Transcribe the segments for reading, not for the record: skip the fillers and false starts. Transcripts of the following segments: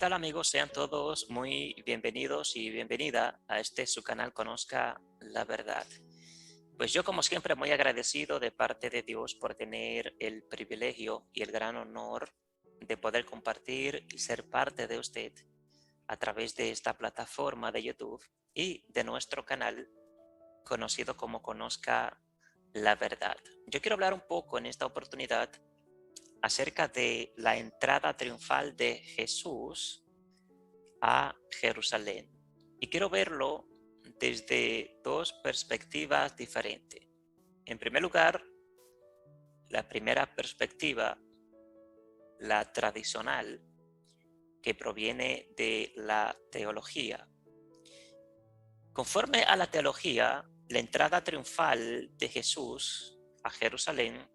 tal amigos? Sean todos muy bienvenidos y bienvenida a su canal Conozca la Verdad. Pues yo como siempre muy agradecido de parte de Dios por tener el privilegio y el gran honor de poder compartir y ser parte de usted a través de esta plataforma de YouTube y de nuestro canal conocido como Conozca la Verdad. Yo quiero hablar un poco en esta oportunidad acerca de la entrada triunfal de Jesús a Jerusalén. Y quiero verlo desde dos perspectivas diferentes. En primer lugar, la primera perspectiva, la tradicional, que proviene de la teología. Conforme a la teología, la entrada triunfal de Jesús a Jerusalén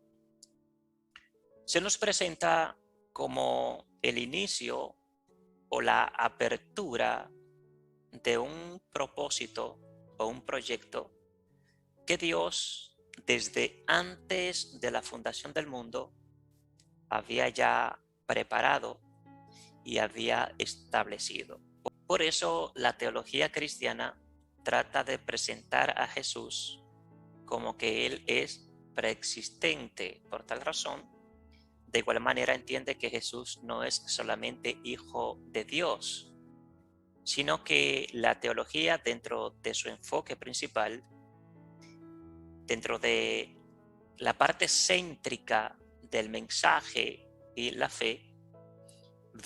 se nos presenta como el inicio o la apertura de un propósito o un proyecto que Dios desde antes de la fundación del mundo había ya preparado y había establecido. Por eso la teología cristiana trata de presentar a Jesús como que Él es preexistente. Por tal razón, de igual manera entiende que Jesús no es solamente hijo de Dios, sino que la teología dentro de su enfoque principal, dentro de la parte céntrica del mensaje y la fe,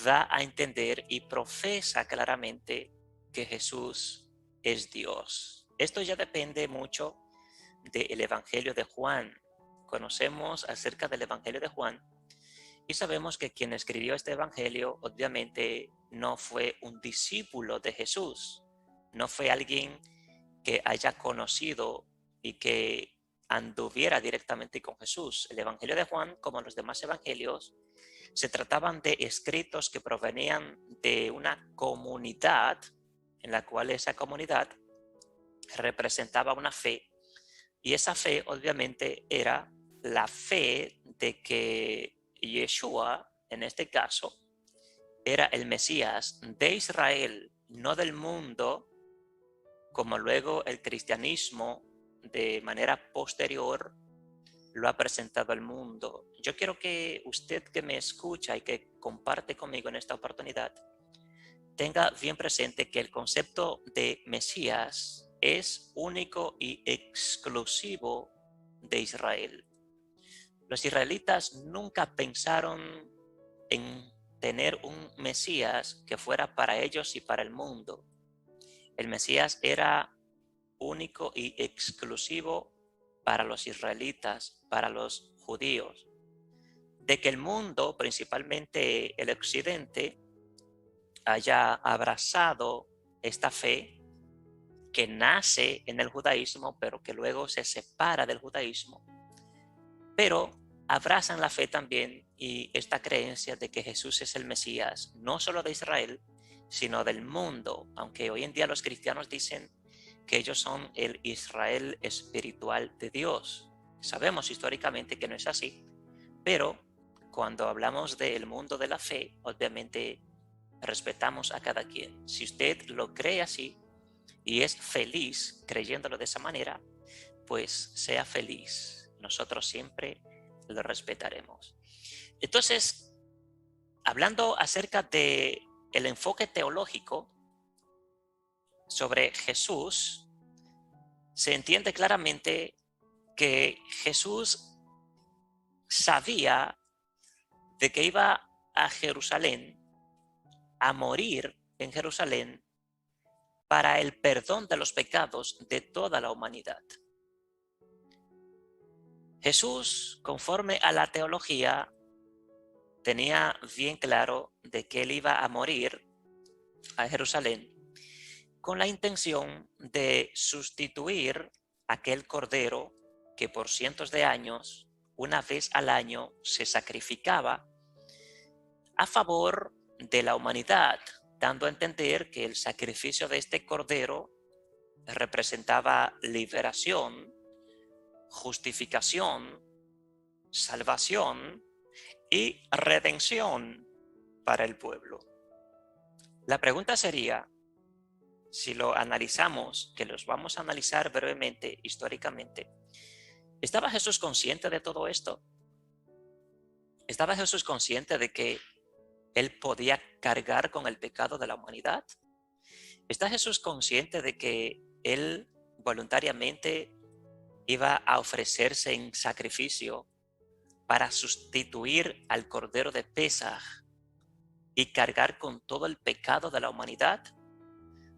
da a entender y profesa claramente que Jesús es Dios. Esto ya depende mucho del Evangelio de Juan. Conocemos acerca del Evangelio de Juan y sabemos que quien escribió este Evangelio obviamente no fue un discípulo de Jesús, no fue alguien que haya conocido y que anduviera directamente con Jesús. El Evangelio de Juan, como los demás evangelios, se trataban de escritos que provenían de una comunidad en la cual esa comunidad representaba una fe, y esa fe obviamente era la fe de que Yeshua, en este caso, era el Mesías de Israel, no del mundo, como luego el cristianismo de manera posterior lo ha presentado al mundo. Yo quiero que usted que me escucha y que comparte conmigo en esta oportunidad tenga bien presente que el concepto de Mesías es único y exclusivo de Israel. Los israelitas nunca pensaron en tener un Mesías que fuera para ellos y para el mundo. El Mesías era único y exclusivo para los israelitas, para los judíos. De que el mundo, principalmente el occidente, haya abrazado esta fe que nace en el judaísmo, pero que luego se separa del judaísmo, pero abrazan la fe también y esta creencia de que Jesús es el Mesías, no solo de Israel, sino del mundo, aunque hoy en día los cristianos dicen que ellos son el Israel espiritual de Dios. Sabemos históricamente que no es así, pero cuando hablamos del mundo de la fe, obviamente respetamos a cada quien. Si usted lo cree así y es feliz creyéndolo de esa manera, pues sea feliz. Nosotros siempre lo respetaremos. Entonces, hablando acerca de el enfoque teológico sobre Jesús, se entiende claramente que Jesús sabía de que iba a Jerusalén, a morir en Jerusalén para el perdón de los pecados de toda la humanidad. Jesús, conforme a la teología, tenía bien claro de que él iba a morir a Jerusalén con la intención de sustituir aquel cordero que por cientos de años, una vez al año, se sacrificaba a favor de la humanidad, dando a entender que el sacrificio de este cordero representaba liberación, justificación, salvación y redención para el pueblo. La pregunta sería, si lo analizamos, que los vamos a analizar brevemente, históricamente, ¿estaba Jesús consciente de todo esto? ¿Estaba Jesús consciente de que él podía cargar con el pecado de la humanidad? ¿Está Jesús consciente de que él voluntariamente iba a ofrecerse en sacrificio para sustituir al Cordero de Pesaj y cargar con todo el pecado de la humanidad,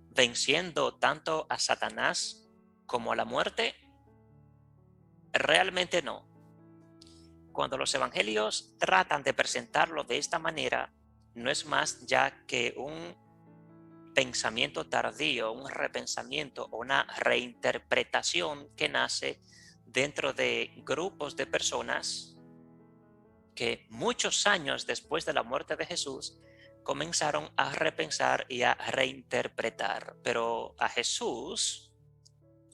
venciendo tanto a Satanás como a la muerte? Realmente no. Cuando los evangelios tratan de presentarlo de esta manera, no es más ya que un pensamiento tardío, un repensamiento o una reinterpretación que nace dentro de grupos de personas que muchos años después de la muerte de Jesús comenzaron a repensar y a reinterpretar. Pero a Jesús,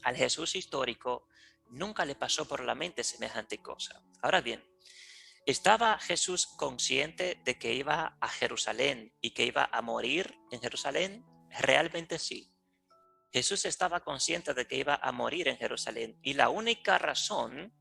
al Jesús histórico, nunca le pasó por la mente semejante cosa. Ahora bien, ¿estaba Jesús consciente de que iba a Jerusalén y que iba a morir en Jerusalén? Realmente sí. Jesús estaba consciente de que iba a morir en Jerusalén, y la única razón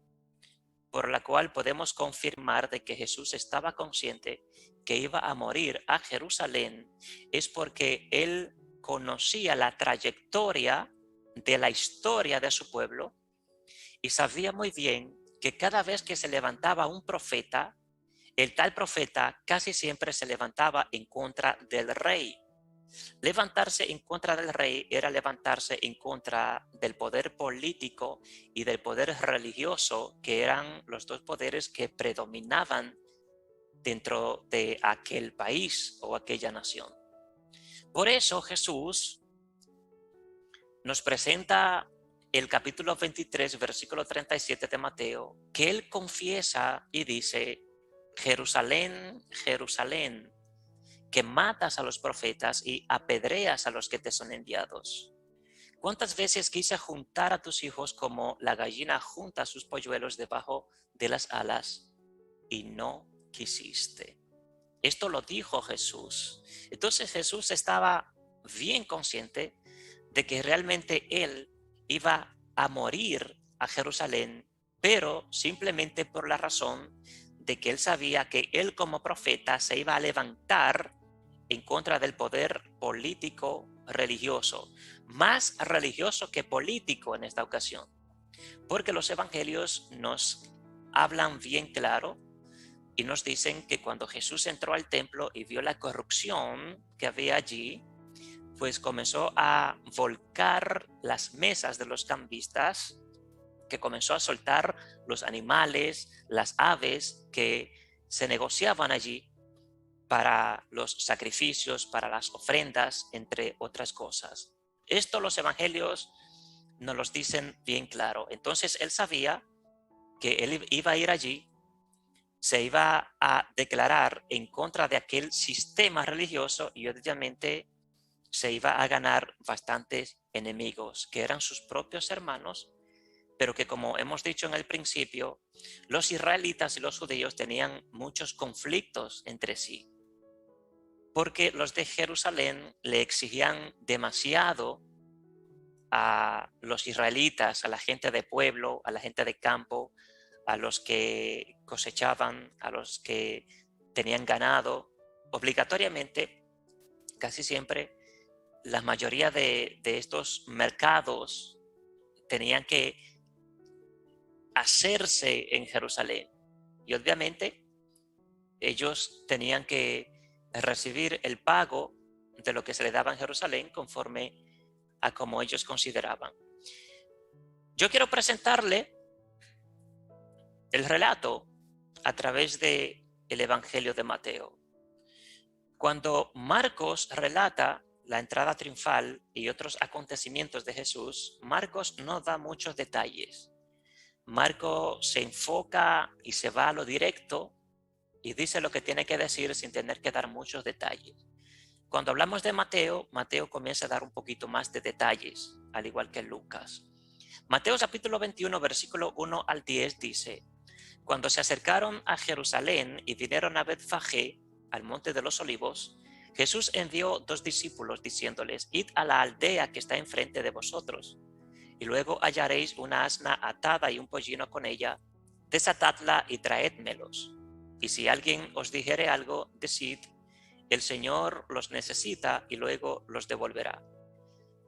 por la cual podemos confirmar de que Jesús estaba consciente que iba a morir a Jerusalén es porque él conocía la trayectoria de la historia de su pueblo y sabía muy bien que cada vez que se levantaba un profeta, el tal profeta casi siempre se levantaba en contra del rey. Levantarse en contra del rey era levantarse en contra del poder político y del poder religioso, que eran los dos poderes que predominaban dentro de aquel país o aquella nación. Por eso Jesús nos presenta el capítulo 23, versículo 37 de Mateo, que él confiesa y dice: Jerusalén, Jerusalén, que matas a los profetas y apedreas a los que te son enviados. ¿Cuántas veces quise juntar a tus hijos como la gallina junta sus polluelos debajo de las alas y no quisiste? Esto lo dijo Jesús. Entonces Jesús estaba bien consciente de que realmente él iba a morir a Jerusalén, pero simplemente por la razón de que él sabía que él como profeta se iba a levantar en contra del poder político religioso, más religioso que político en esta ocasión, porque los evangelios nos hablan bien claro y nos dicen que cuando Jesús entró al templo y vio la corrupción que había allí, pues comenzó a volcar las mesas de los cambistas, que comenzó a soltar los animales, las aves que se negociaban allí para los sacrificios, para las ofrendas, entre otras cosas. Esto los evangelios nos los dicen bien claro. Entonces él sabía que él iba a ir allí, se iba a declarar en contra de aquel sistema religioso y obviamente se iba a ganar bastantes enemigos, que eran sus propios hermanos, pero que, como hemos dicho en el principio, los israelitas y los judíos tenían muchos conflictos entre sí, porque los de Jerusalén le exigían demasiado a los israelitas, a la gente de pueblo, a la gente de campo, a los que cosechaban, a los que tenían ganado. Obligatoriamente, casi siempre, la mayoría de estos mercados tenían que hacerse en Jerusalén. Y obviamente ellos tenían que recibir el pago de lo que se le daba en Jerusalén conforme a como ellos consideraban. Yo quiero presentarle el relato a través de el Evangelio de Mateo. Cuando Marcos relata la entrada triunfal y otros acontecimientos de Jesús, Marcos no da muchos detalles. Marcos se enfoca y se va a lo directo y dice lo que tiene que decir sin tener que dar muchos detalles. Cuando hablamos de Mateo, Mateo comienza a dar un poquito más de detalles, al igual que Lucas. Mateo capítulo 21, versículo 1 al 10 dice: Cuando se acercaron a Jerusalén y vinieron a Betfagé, al monte de los olivos, Jesús envió 2 discípulos diciéndoles: id a la aldea que está enfrente de vosotros, y luego hallaréis una asna atada y un pollino con ella, desatadla y traédmelos. Y si alguien os dijere algo, decid: el Señor los necesita, y luego los devolverá.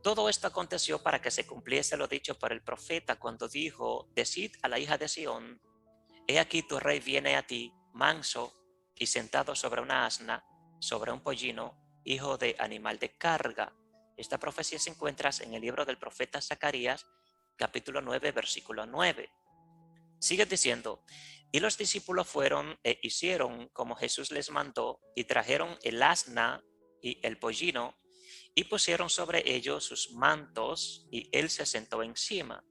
Todo esto aconteció para que se cumpliese lo dicho por el profeta cuando dijo: decid a la hija de Sión, he aquí tu rey viene a ti, manso y sentado sobre una asna, sobre un pollino, hijo de animal de carga. Esta profecía se encuentra en el libro del profeta Zacarías, capítulo 9, versículo 9. Sigue diciendo: y los discípulos fueron e hicieron como Jesús les mandó, y trajeron el asna y el pollino, y pusieron sobre ellos sus mantos, y él se sentó encima.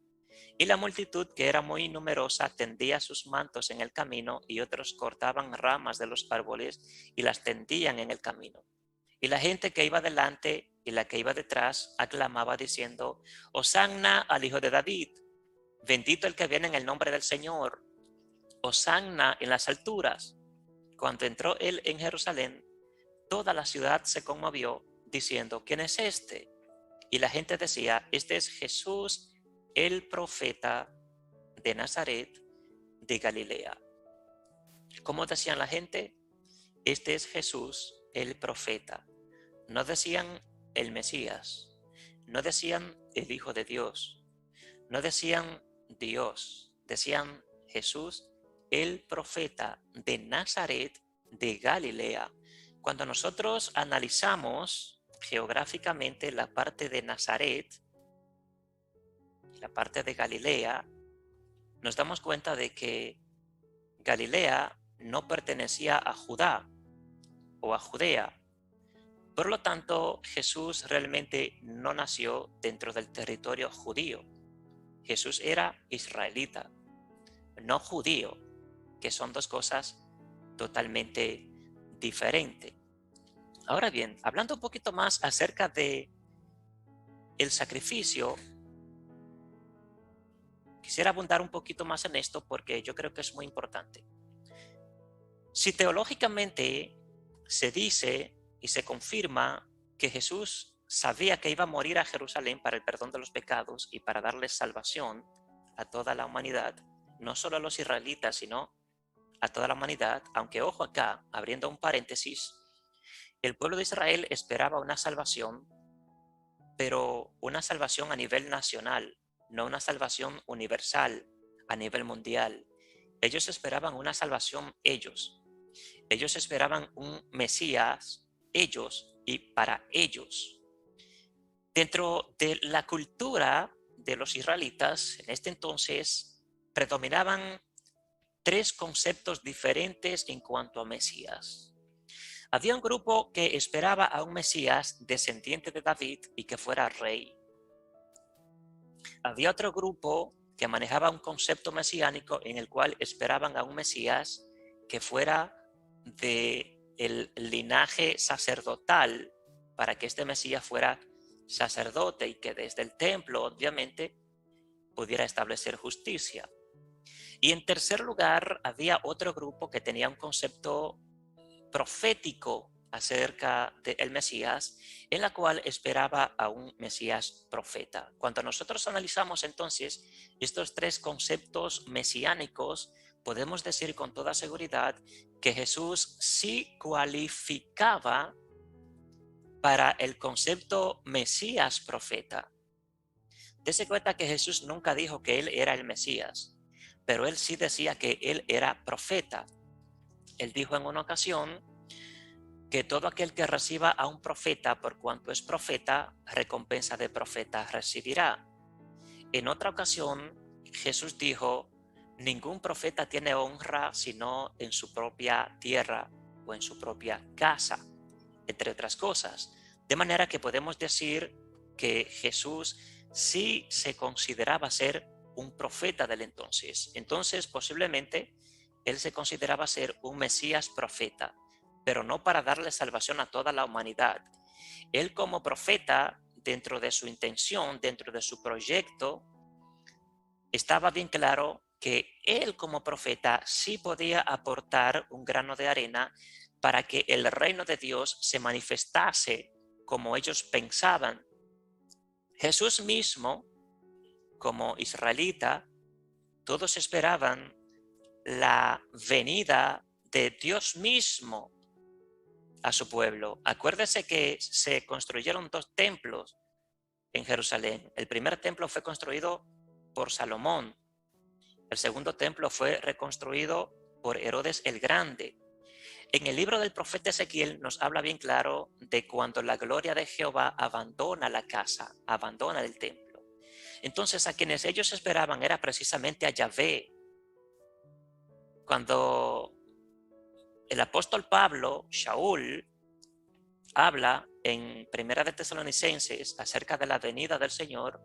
Y la multitud, que era muy numerosa, tendía sus mantos en el camino, y otros cortaban ramas de los árboles y las tendían en el camino. Y la gente que iba delante y la que iba detrás aclamaba diciendo: Hosanna al Hijo de David, bendito el que viene en el nombre del Señor, Hosanna en las alturas. Cuando entró él en Jerusalén, toda la ciudad se conmovió, diciendo: ¿quién es este? Y la gente decía: este es Jesús, el profeta de Nazaret de Galilea. ¿Cómo decían la gente? Este es Jesús, el profeta. No decían el Mesías, no decían el Hijo de Dios, no decían Dios, decían Jesús, el profeta de Nazaret de Galilea. Cuando nosotros analizamos geográficamente la parte de Nazaret, la parte de Galilea, nos damos cuenta de que Galilea no pertenecía a Judá o a Judea. Por lo tanto, Jesús realmente no nació dentro del territorio judío. Jesús era israelita, no judío, que son dos cosas totalmente diferentes. Ahora bien, hablando un poquito más acerca de el sacrificio, quisiera abundar un poquito más en esto porque yo creo que es muy importante. Si teológicamente se dice y se confirma que Jesús sabía que iba a morir a Jerusalén para el perdón de los pecados y para darles salvación a toda la humanidad, no solo a los israelitas, sino a toda la humanidad, aunque ojo acá, abriendo un paréntesis, el pueblo de Israel esperaba una salvación, pero una salvación a nivel nacional, no una salvación universal a nivel mundial. Ellos esperaban una salvación ellos esperaban un Mesías ellos y para ellos. Dentro de la cultura de los israelitas, en este entonces, predominaban 3 conceptos diferentes en cuanto a Mesías. Había un grupo que esperaba a un Mesías descendiente de David y que fuera rey. Había otro grupo que manejaba un concepto mesiánico en el cual esperaban a un Mesías que fuera del linaje sacerdotal, para que este Mesías fuera sacerdote y que desde el templo, obviamente, pudiera establecer justicia. Y en tercer lugar, había otro grupo que tenía un concepto profético acerca del Mesías, en la cual esperaba a un Mesías profeta. Cuando nosotros analizamos entonces estos 3 conceptos mesiánicos, podemos decir con toda seguridad que Jesús sí cualificaba para el concepto Mesías profeta. Dese cuenta que Jesús nunca dijo que él era el Mesías, pero él sí decía que él era profeta. Él dijo en una ocasión que todo aquel que reciba a un profeta por cuanto es profeta, recompensa de profeta recibirá. En otra ocasión, Jesús dijo: ningún profeta tiene honra sino en su propia tierra o en su propia casa, entre otras cosas. De manera que podemos decir que Jesús sí se consideraba ser un profeta del entonces. Entonces, posiblemente, él se consideraba ser un Mesías profeta, pero no para darle salvación a toda la humanidad. Él como profeta, dentro de su intención, dentro de su proyecto, estaba bien claro que él como profeta sí podía aportar un grano de arena para que el reino de Dios se manifestase como ellos pensaban. Jesús mismo, como israelita, todos esperaban la venida de Dios mismo a su pueblo. Acuérdese que se construyeron 2 templos en Jerusalén. El primer templo fue construido por Salomón. El segundo templo fue reconstruido por Herodes el Grande. En el libro del profeta Ezequiel nos habla bien claro de cuando la gloria de Jehová abandona la casa, abandona el templo. Entonces a quienes ellos esperaban era precisamente a Yahvé. Cuando el apóstol Pablo, Shaul, habla en Primera de Tesalonicenses acerca de la venida del Señor,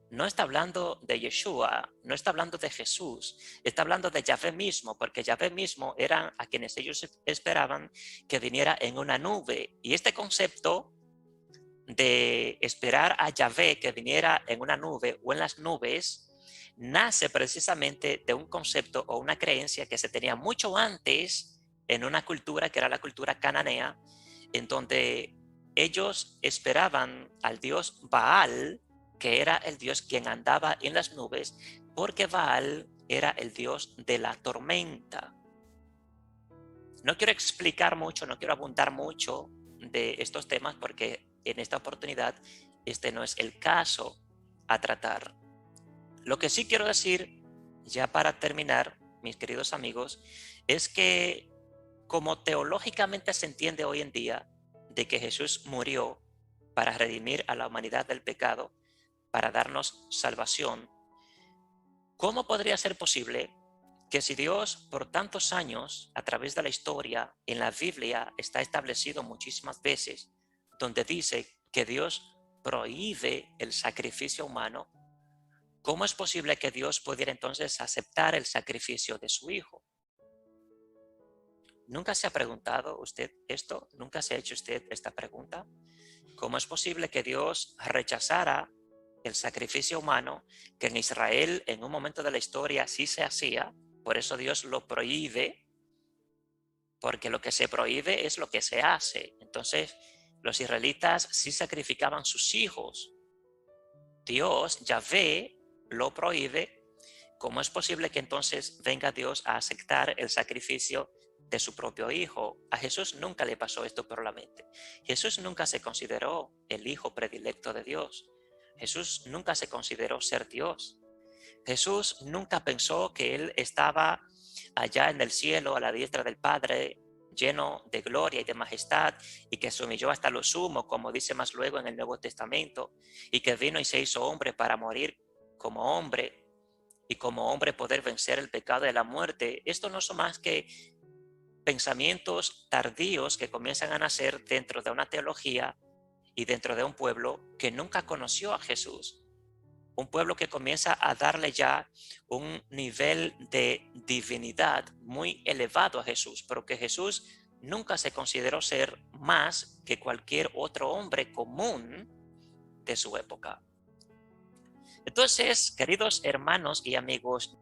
no está hablando de Yeshua, no está hablando de Jesús, está hablando de Yahvé mismo, porque Yahvé mismo era a quienes ellos esperaban que viniera en una nube. Y este concepto de esperar a Yahvé que viniera en una nube o en las nubes nace precisamente de un concepto o una creencia que se tenía mucho antes en una cultura que era la cultura cananea, en donde ellos esperaban al dios Baal, que era el dios quien andaba en las nubes, porque Baal era el dios de la tormenta. No quiero explicar mucho, no quiero abundar mucho de estos temas porque en esta oportunidad este no es el caso a tratar. Lo que sí quiero decir, ya para terminar, mis queridos amigos, es que como teológicamente se entiende hoy en día de que Jesús murió para redimir a la humanidad del pecado, para darnos salvación, ¿cómo podría ser posible que si Dios por tantos años a través de la historia en la Biblia está establecido muchísimas veces donde dice que Dios prohíbe el sacrificio humano, cómo es posible que Dios pudiera entonces aceptar el sacrificio de su Hijo? ¿Nunca se ha preguntado usted esto? ¿Nunca se ha hecho usted esta pregunta? ¿Cómo es posible que Dios rechazara el sacrificio humano que en Israel en un momento de la historia sí se hacía? Por eso Dios lo prohíbe, porque lo que se prohíbe es lo que se hace. Entonces, los israelitas sí sacrificaban sus hijos. Dios, Yahvé, lo prohíbe. ¿Cómo es posible que entonces venga Dios a aceptar el sacrificio de su propio hijo? A Jesús nunca le pasó esto por la mente. Jesús nunca se consideró el hijo predilecto de Dios. Jesús nunca se consideró ser Dios. Jesús nunca pensó que él estaba allá en el cielo a la diestra del Padre, lleno de gloria y de majestad, y que se humilló hasta lo sumo, como dice más luego en el Nuevo Testamento, y que vino y se hizo hombre para morir como hombre, y como hombre poder vencer el pecado de la muerte. Esto no son más que pensamientos tardíos que comienzan a nacer dentro de una teología y dentro de un pueblo que nunca conoció a Jesús. Un pueblo que comienza a darle ya un nivel de divinidad muy elevado a Jesús, pero que Jesús nunca se consideró ser más que cualquier otro hombre común de su época. Entonces, queridos hermanos y amigos,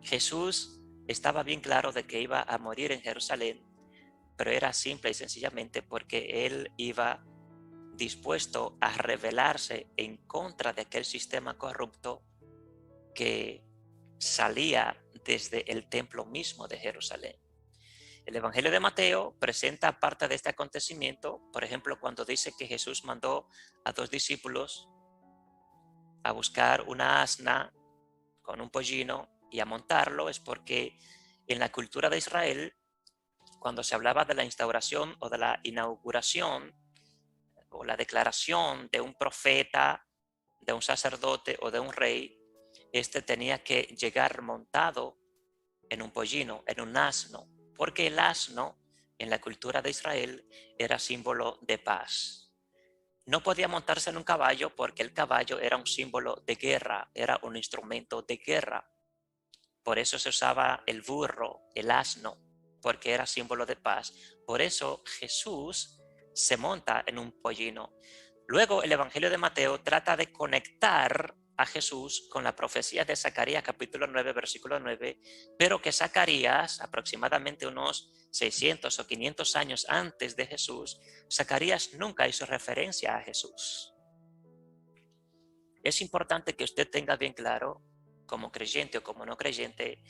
Jesús estaba bien claro de que iba a morir en Jerusalén, pero era simple y sencillamente porque él iba dispuesto a rebelarse en contra de aquel sistema corrupto que salía desde el templo mismo de Jerusalén. El Evangelio de Mateo presenta parte de este acontecimiento, por ejemplo, cuando dice que Jesús mandó a 2 discípulos a buscar una asna con un pollino y a montarlo, es porque en la cultura de Israel, cuando se hablaba de la instauración o de la inauguración o la declaración de un profeta, de un sacerdote o de un rey, este tenía que llegar montado en un pollino, en un asno, porque el asno en la cultura de Israel era símbolo de paz. No podía montarse en un caballo porque el caballo era un símbolo de guerra, era un instrumento de guerra. Por eso se usaba el burro, el asno, porque era símbolo de paz. Por eso Jesús se monta en un pollino. Luego el Evangelio de Mateo trata de conectar a Jesús con la profecía de Zacarías capítulo 9, versículo 9, pero que Zacarías, aproximadamente unos 600 o 500 años antes de Jesús, Zacarías nunca hizo referencia a Jesús. Es importante que usted tenga bien claro, como creyente o como no creyente,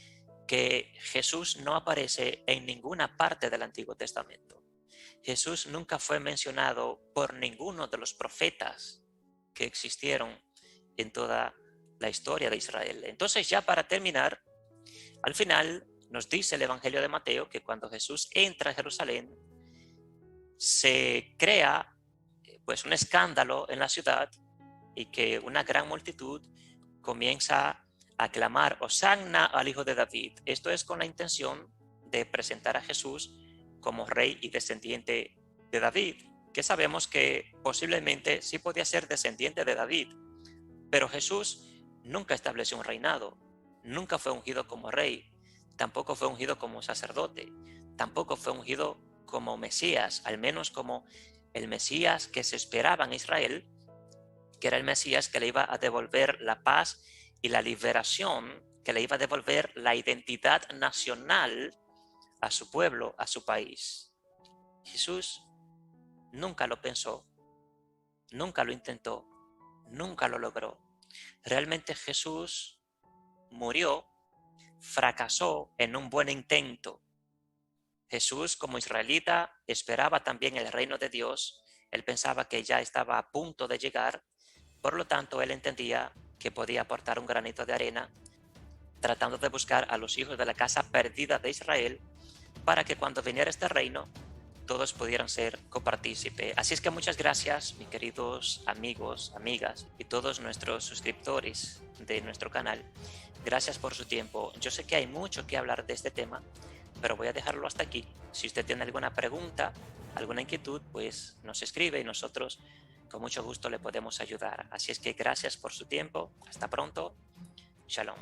que Jesús no aparece en ninguna parte del Antiguo Testamento. Jesús nunca fue mencionado por ninguno de los profetas que existieron en toda la historia de Israel. Entonces, ya para terminar, al final nos dice el Evangelio de Mateo que cuando Jesús entra a Jerusalén, se crea pues un escándalo en la ciudad y que una gran multitud comienza a clamar Hosanna al Hijo de David. Esto es con la intención de presentar a Jesús como rey y descendiente de David, que sabemos que posiblemente sí podía ser descendiente de David, pero Jesús nunca estableció un reinado, nunca fue ungido como rey, tampoco fue ungido como sacerdote, tampoco fue ungido como Mesías, al menos como el Mesías que se esperaba en Israel, que era el Mesías que le iba a devolver la paz y la liberación, que le iba a devolver la identidad nacional a su pueblo, a su país. Jesús nunca lo pensó, nunca lo intentó, nunca lo logró. Realmente Jesús murió, fracasó en un buen intento. Jesús, como israelita, esperaba también el reino de Dios. Él pensaba que ya estaba a punto de llegar. Por lo tanto, él entendía que podía aportar un granito de arena, tratando de buscar a los hijos de la casa perdida de Israel, para que cuando viniera este reino, todos pudieran ser copartícipe. Así es que muchas gracias, mis queridos amigos, amigas y todos nuestros suscriptores de nuestro canal. Gracias por su tiempo. Yo sé que hay mucho que hablar de este tema, pero voy a dejarlo hasta aquí. Si usted tiene alguna pregunta, alguna inquietud, pues nos escribe y nosotros con mucho gusto le podemos ayudar. Así es que gracias por su tiempo. Hasta pronto. Shalom.